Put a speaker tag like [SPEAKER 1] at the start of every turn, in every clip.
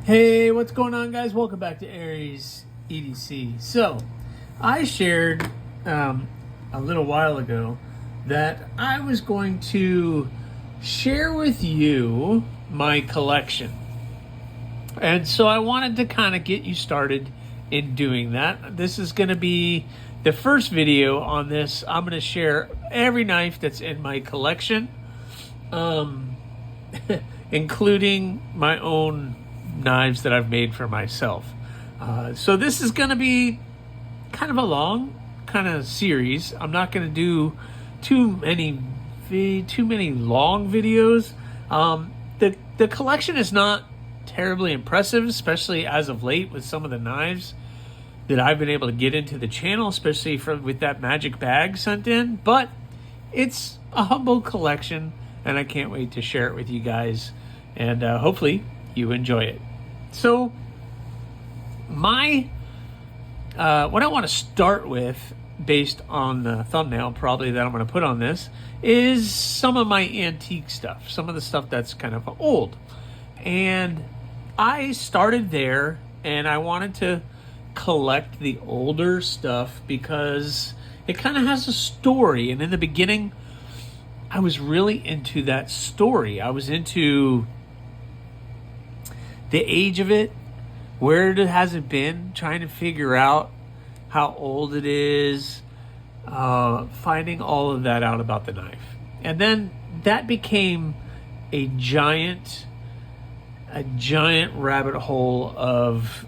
[SPEAKER 1] Hey, what's going on, guys? Welcome back to AriesEDC. So, I shared a little while ago that I was going to share with you my collection. And so I wanted to kind of get you started in doing that. This is going to be the first video on this. I'm going to share every knife that's in my collection, including my own knives that I've made for myself. So this is going to be kind of a long kind of series. I'm not going to do too many long videos. The collection is not terribly impressive, especially as of late with some of the knives that I've been able to get into the channel, especially with that magic bag sent in. But it's a humble collection, and I can't wait to share it with you guys, and hopefully you enjoy it. So what I want to start with, based on the thumbnail probably that I'm going to put on this, is some of my antique stuff, some of the stuff that's kind of old. And I started there, and I wanted to collect the older stuff because it kind of has a story. And in the beginning, I was really into that story. I was into the age of it, where has it been, trying to figure out how old it is, finding all of that out about the knife. And then that became a giant rabbit hole of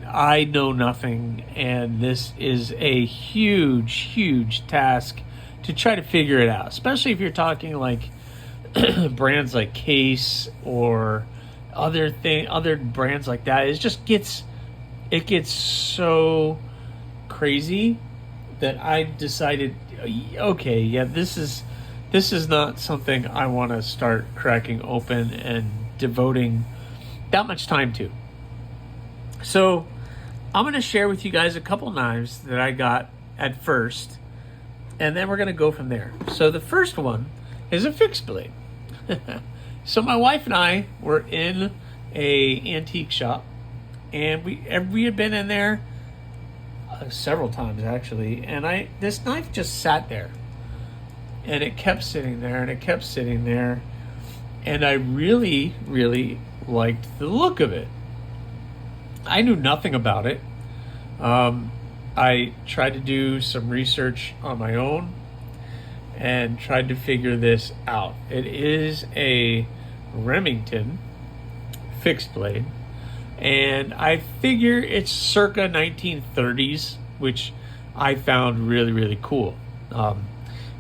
[SPEAKER 1] I know nothing, and this is a huge task to try to figure it out, especially if you're talking like brands like Case or other brands like that. It gets so crazy that I decided, okay, yeah, this is not something I want to start cracking open and devoting that much time to. So I'm going to share with you guys a couple knives that I got at first, and then we're going to go from there. So the first one is a fixed blade. So my wife and I were in a antique shop, and we had been in there several times actually, and this knife just sat there, and it kept sitting there, and it kept sitting there, and I really liked the look of it. I knew nothing about it. I tried to do some research on my own and tried to figure this out. It is a Remington fixed blade, and I figure it's circa 1930s, which I found really cool.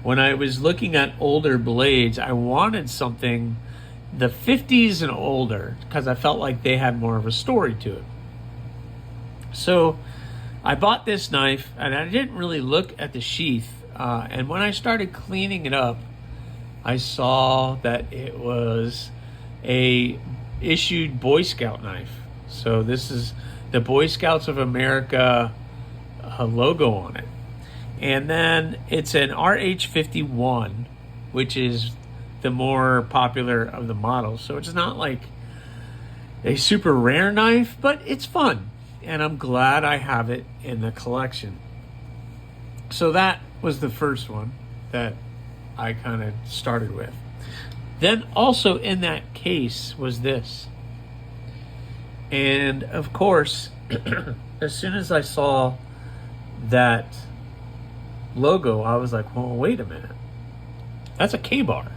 [SPEAKER 1] When I was looking at older blades, I wanted something the 50s and older because I felt like they had more of a story to it. So I bought this knife, and I didn't really look at the sheath, and when I started cleaning it up, I saw that it was a issued Boy Scout knife. So this is the Boy Scouts of America logo on it. And then it's an RH51, which is the more popular of the models. So it's not like a super rare knife, but it's fun. And I'm glad I have it in the collection. So that was the first one that I kind of started with. Then also in that case was this. And of course, as soon as I saw that logo, I was like, well, wait a minute. That's a K-bar.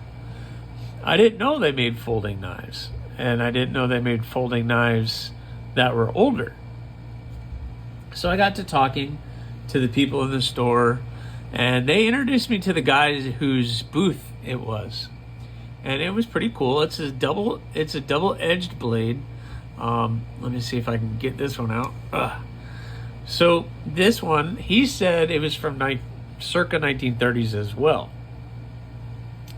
[SPEAKER 1] I didn't know they made folding knives. And I didn't know they made folding knives that were older. So I got to talking to the people in the store, and they introduced me to the guys whose booth it was. And it was pretty cool. It's a double-edged blade. Let me see if I can get this one out. So this one, he said it was from circa 1930s as well.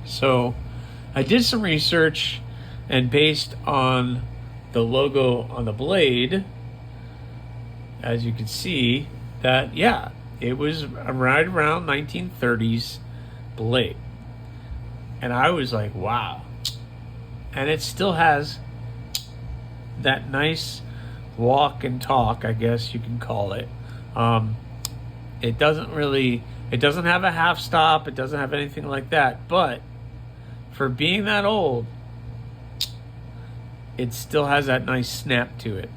[SPEAKER 1] So I did some research, and based on the logo on the blade, as you can see, that, yeah, it was right around 1930s blade. And I was like, wow. And it still has that nice walk and talk, I guess you can call it. It doesn't have a half stop. It doesn't have anything like that. But for being that old, it still has that nice snap to it.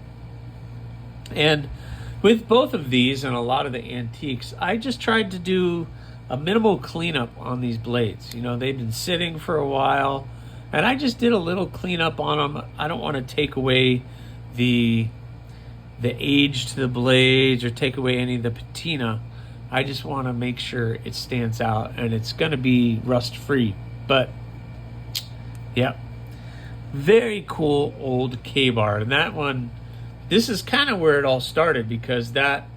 [SPEAKER 1] And with both of these and a lot of the antiques, I just tried to do a minimal cleanup on these blades. You know, they've been sitting for a while, and I just did a little cleanup on them. I don't want to take away the age to the blades or take away any of the patina. I just want to make sure it stands out, and it's going to be rust free. But yeah, very cool old K-bar. And that one, this is kind of where it all started, because that,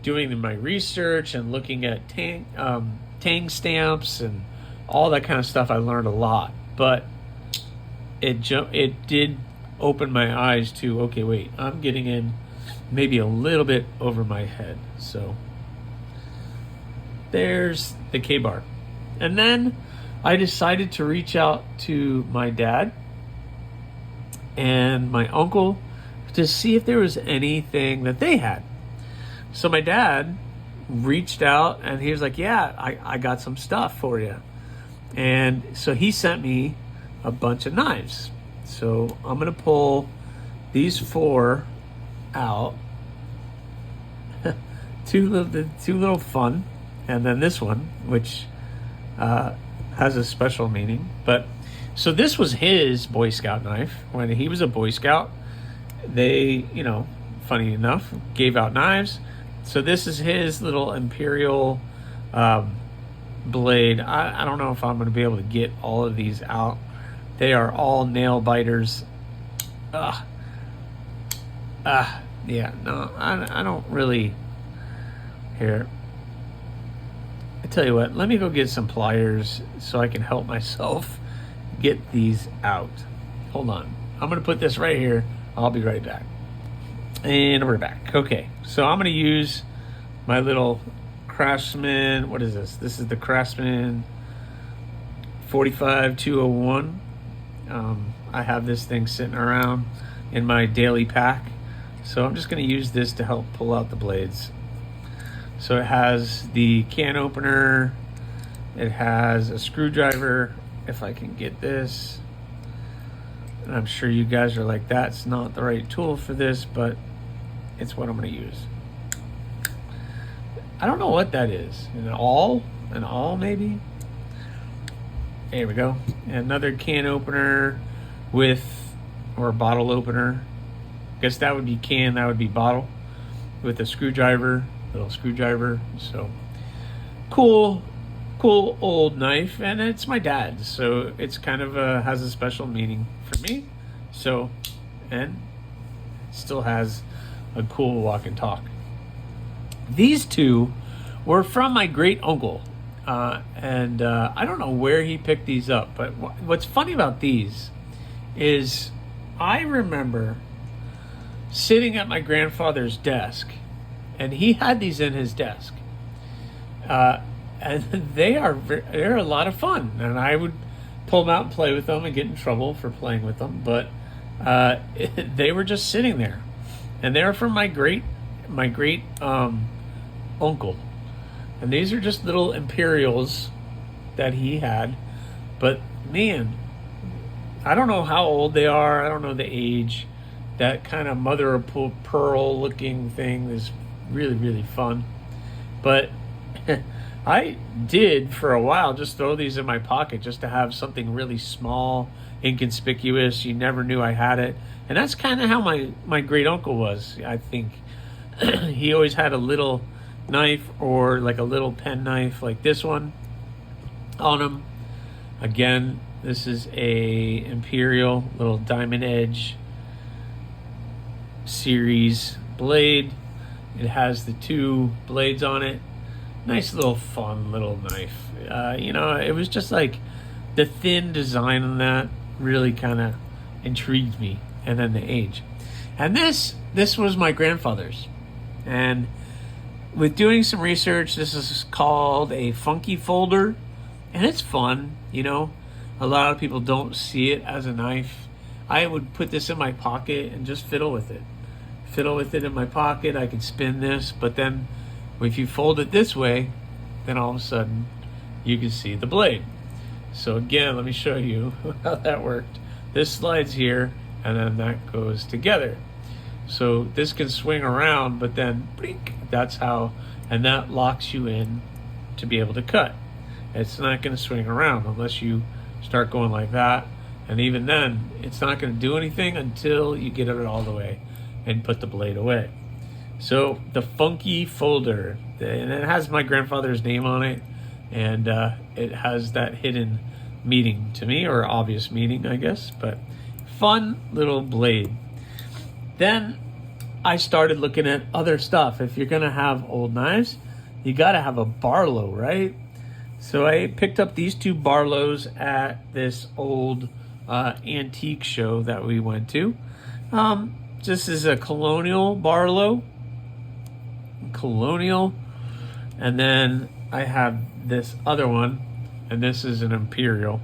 [SPEAKER 1] doing my research and looking at tang stamps and all that kind of stuff, I learned a lot. But it did open my eyes to, okay, wait, I'm getting in maybe a little bit over my head. So there's the K-bar. And then I decided to reach out to my dad and my uncle to see if there was anything that they had. So my dad reached out and he was like, yeah, I got some stuff for you. And so he sent me a bunch of knives. So I'm going to pull these 4 out. two little fun. And then this one, which has a special meaning. But so this was his Boy Scout knife. When he was a Boy Scout, they, you know, funny enough, gave out knives. So this is his little Imperial blade. I don't know if I'm going to be able to get all of these out. They are all nail biters. Yeah, no, I don't really. Here, I tell you what, let me go get some pliers so I can help myself get these out. Hold on. I'm going to put this right here. I'll be right back. And we're back. Okay, so I'm going to use my little Craftsman. What is this? This is the Craftsman 45201. I have this thing sitting around in my daily pack. So I'm just going to use this to help pull out the blades. So it has the can opener. It has a screwdriver, if I can get this. And I'm sure you guys are like, that's not the right tool for this, but it's what I'm going to use. I don't know what that is. An awl maybe? There we go. Another can opener or a bottle opener. I guess that would be can, that would be bottle, with a screwdriver, little screwdriver. So cool old knife, and it's my dad's, so it's kind of has a special meaning for me. So, and still has a cool walk and talk. These two were from my great uncle, and I don't know where he picked these up, but what's funny about these is I remember sitting at my grandfather's desk, and he had these in his desk, and they're a lot of fun, and I would pull them out and play with them and get in trouble for playing with them, but they were just sitting there, and they're from my great uncle, and these are just little Imperials that he had. But man, I don't know how old they are. I don't know the age. That kind of mother of pearl looking thing is really, really fun. But I did for a while just throw these in my pocket just to have something really small, inconspicuous. You never knew I had it. And that's kind of how my great uncle was, I think. He always had a little knife or like a little pen knife like this one on him. Again, this is a Imperial little diamond edge series blade. It has the 2 blades on it. Nice little fun little knife. You know, it was just like the thin design on that really kind of intrigued me, and then the age. And this was my grandfather's. And with doing some research, this is called a funky folder, and it's fun. You know, a lot of people don't see it as a knife. I would put this in my pocket and just fiddle with it. fiddle with it in my pocket. I can spin this, but then if you fold it this way, then all of a sudden you can see the blade. So again, let me show you how that worked. This slides here, and then that goes together. So this can swing around, but then blink, that's how, and that locks you in to be able to cut. It's not going to swing around unless you start going like that, and even then it's not going to do anything until you get it all the way and put the blade away. So the funky folder, and it has my grandfather's name on it, and it has that hidden meaning to me, or obvious meaning, I guess, but fun little blade. Then I started looking at other stuff. If you're gonna have old knives, you gotta have a Barlow, right? So I picked up these two Barlows at this old antique show that we went to. This is a Colonial Barlow. And then I have this other one, and this is an Imperial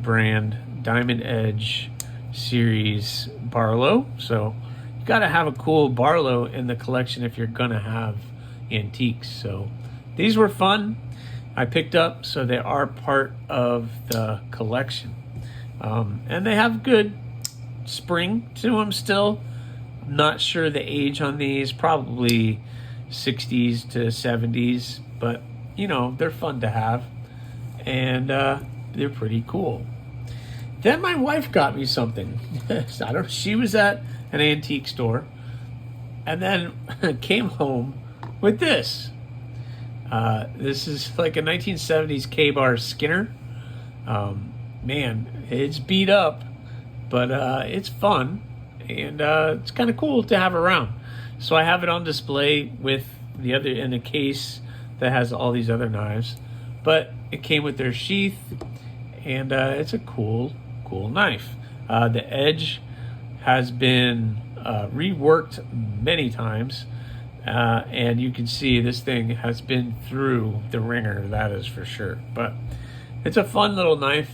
[SPEAKER 1] brand Diamond Edge series Barlow. So you got to have a cool Barlow in the collection if you're gonna have antiques. So these were fun. I picked up, so they are part of the collection, and they have good spring to them still. I'm not sure the age on these, probably 60s to 70s, but you know, they're fun to have, and they're pretty cool. Then my wife got me something. She was at an antique store and then came home with this. This is like a 1970s K-bar Skinner. Man, it's beat up, but it's fun, and it's kind of cool to have around. So I have it on display with the other in a case that has all these other knives, but it came with their sheath, and it's a cool knife. The edge has been reworked many times, and you can see this thing has been through the ringer, that is for sure. But it's a fun little knife.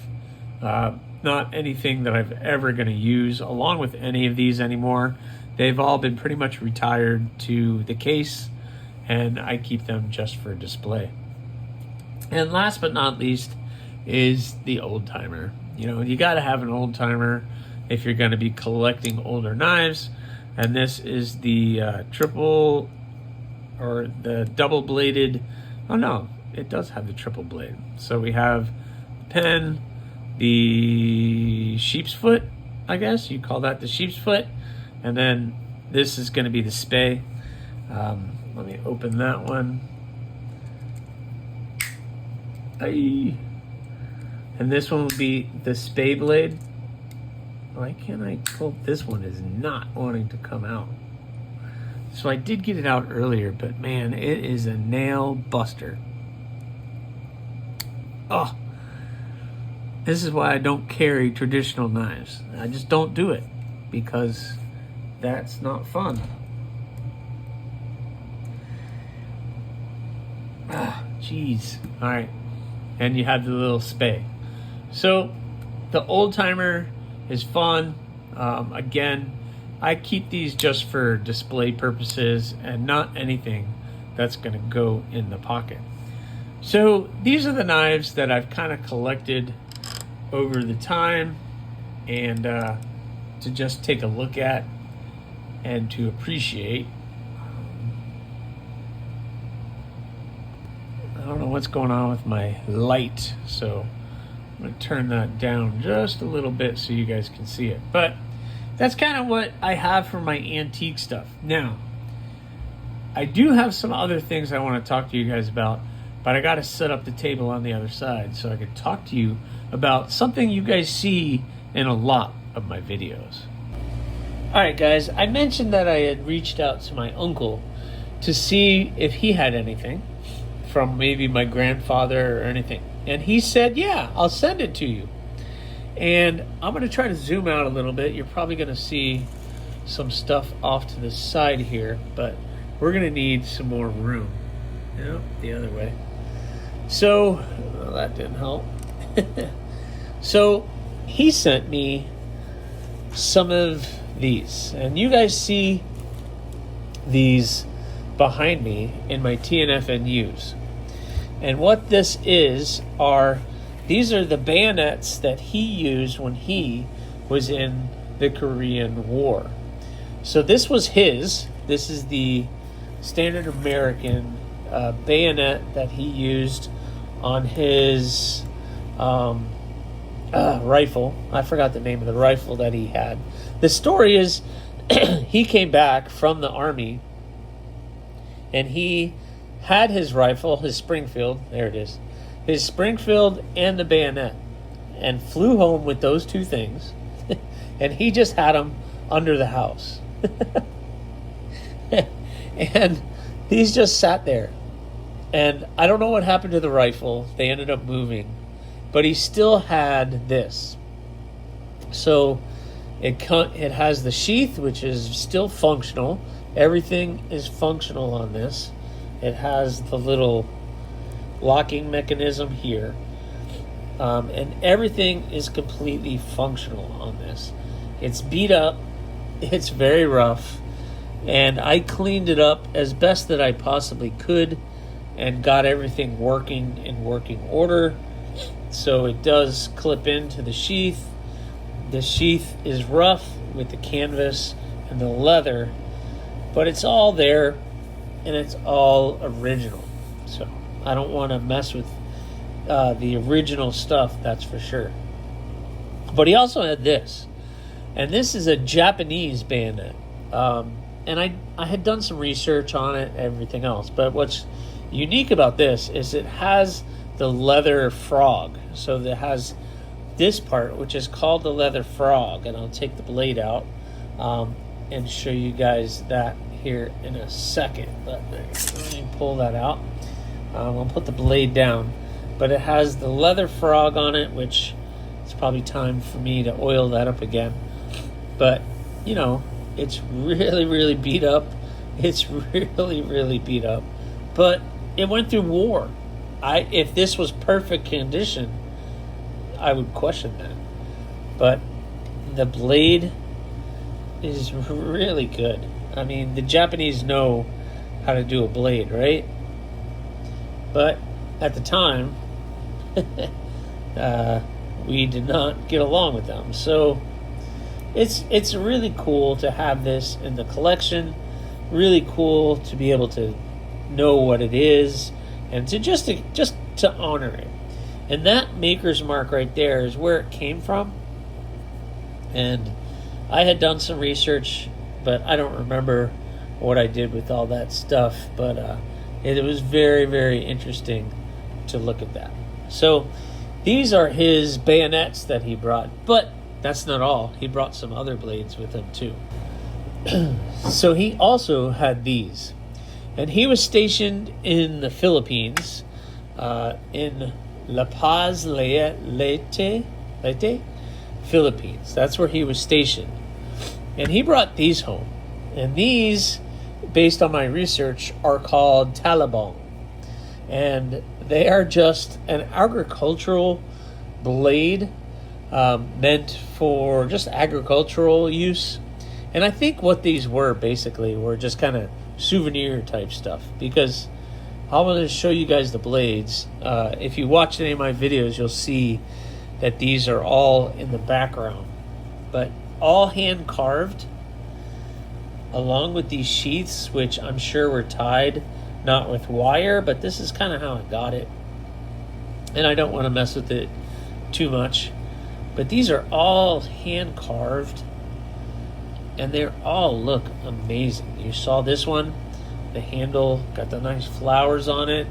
[SPEAKER 1] Not anything that I've ever going to use along with any of these anymore. They've all been pretty much retired to the case, and I keep them just for display. And last but not least is the old timer. You know, you got to have an old timer if you're going to be collecting older knives. And this is the triple, or the double bladed. Oh no, it does have the triple blade. So we have the pen, the sheep's foot, I guess you call that the sheep's foot, and then this is going to be the spay. Let me open that one. Aye. And this one will be the spay blade. Why can't I pull? This one is not wanting to come out. So I did get it out earlier, but man, it is a nail buster. Oh, this is why I don't carry traditional knives. I just don't do it, because that's not fun. Ah, jeez. All right. And you have the little spay. So the old timer is fun. Again, I keep these just for display purposes and not anything that's going to go in the pocket. So these are the knives that I've kind of collected over the time, and to just take a look at and to appreciate. I don't know what's going on with my light, so I'm going to turn that down just a little bit so you guys can see it. But that's kind of what I have for my antique stuff. Now, I do have some other things I want to talk to you guys about, but I got to set up the table on the other side so I can talk to you about something you guys see in a lot of my videos. Alright guys, I mentioned that I had reached out to my uncle to see if he had anything from maybe my grandfather or anything. And he said, yeah, I'll send it to you. And I'm going to try to zoom out a little bit. You're probably going to see some stuff off to the side here, but we're going to need some more room. You know, the other way. So, well, that didn't help. So, he sent me some of these. And you guys see these behind me in my TNFNUs. And what this is these are the bayonets that he used when he was in the Korean War. So this was his. This is the standard American bayonet that he used on his rifle. I forgot the name of the rifle that he had. The story is he came back from the army and he had his rifle, his Springfield, there it is, his Springfield and the bayonet, and flew home with those two things, and he just had them under the house. And these just sat there. And I don't know what happened to the rifle. They ended up moving. But he still had this. So it has the sheath, which is still functional. Everything is functional on this. It has the little locking mechanism here. And everything is completely functional on this. It's beat up. It's very rough. And I cleaned it up as best that I possibly could and got everything working in working order. So it does clip into the sheath. The sheath is rough with the canvas and the leather, but it's all there and it's all original. So I don't want to mess with the original stuff, that's for sure. But he also had this, and this is a Japanese bayonet. And I had done some research on it, everything else. But what's unique about this is it has the leather frog. So it has this part, which is called the leather frog. And I'll take the blade out and show you guys that here in a second. But let me pull that out. I'll put the blade down. But it has the leather frog on it, which it's probably time for me to oil that up again. But, you know, it's really, really beat up. It's really, really beat up. But it went through war. If this was perfect condition, I would question that. But the blade is really good. I mean, the Japanese know how to do a blade, right? But at the time, we did not get along with them. So it's really cool to have this in the collection. Really cool to be able to know what it is and to just to honor it. And that maker's mark right there is where it came from. And I had done some research, but I don't remember what I did with all that stuff. But it was very, very interesting to look at that. So these are his bayonets that he brought. But that's not all. He brought some other blades with him too. So he also had these. And he was stationed in the Philippines, in La Paz, Leyte, Philippines. That's where he was stationed. And he brought these home. And these, based on my research, are called talabong. And they are just an agricultural blade meant for just agricultural use. And I think what these were basically were just kind of souvenir type stuff, because I'm going to show you guys the blades. If you watch any of my videos, you'll see that these are all in the background, but all hand carved, along with these sheaths, which I'm sure were tied, not with wire, but this is kind of how I got it. And I don't want to mess with it too much, but these are all hand carved, and they all look amazing. You saw this one, the handle got the nice flowers on it.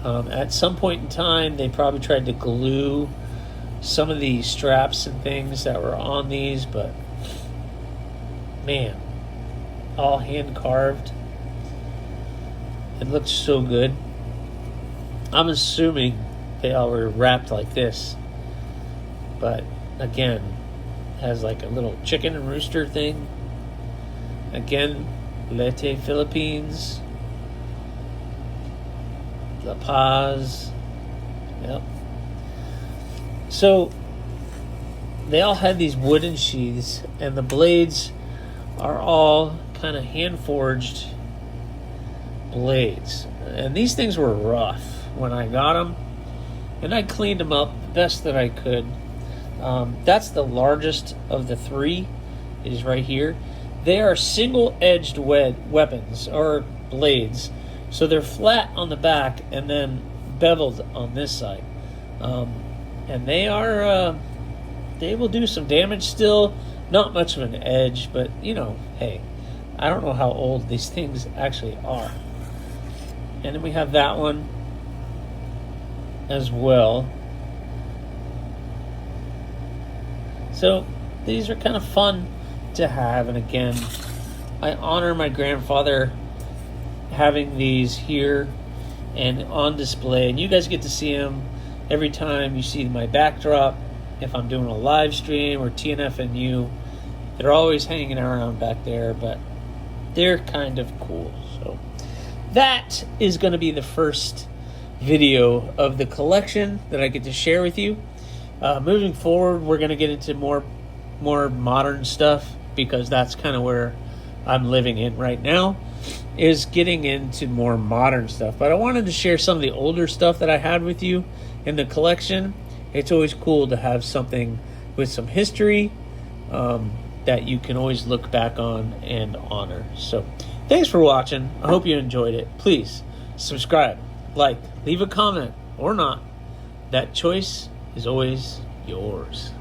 [SPEAKER 1] At some point in time, they probably tried to glue some of the straps and things that were on these, but man, all hand carved. It looks so good. I'm assuming they all were wrapped like this, but again, has like a little chicken and rooster thing. Again, Leyte, Philippines, La Paz. Yep. So they all had these wooden sheaths, and the blades are all
[SPEAKER 2] kind of hand-forged blades. And these things were rough when I got them, and I cleaned them up the best that I could. That's the largest of the three, is right here. They are single-edged weapons, or blades. So they're flat on the back and then beveled on this side. And they are, they will do some damage still. Not much of an edge, but, you know, hey, I don't know how old these things actually are. And then we have that one as well. So these are kind of fun to have, and again, I honor my grandfather having these here and on display, and you guys get to see them every time you see my backdrop. If I'm doing a live stream or TNFNU, they're always hanging around back there, but they're kind of cool. So that is going to be the first video of the collection that I get to share with you. Moving forward, we're going to get into more modern stuff, because that's kind of where I'm living in right now, is getting into more modern stuff. But I wanted to share some of the older stuff that I had with you in the collection. It's always cool to have something with some history that you can always look back on and honor. So thanks for watching. I hope you enjoyed it. Please subscribe, like, leave a comment, or not. That choice is always yours.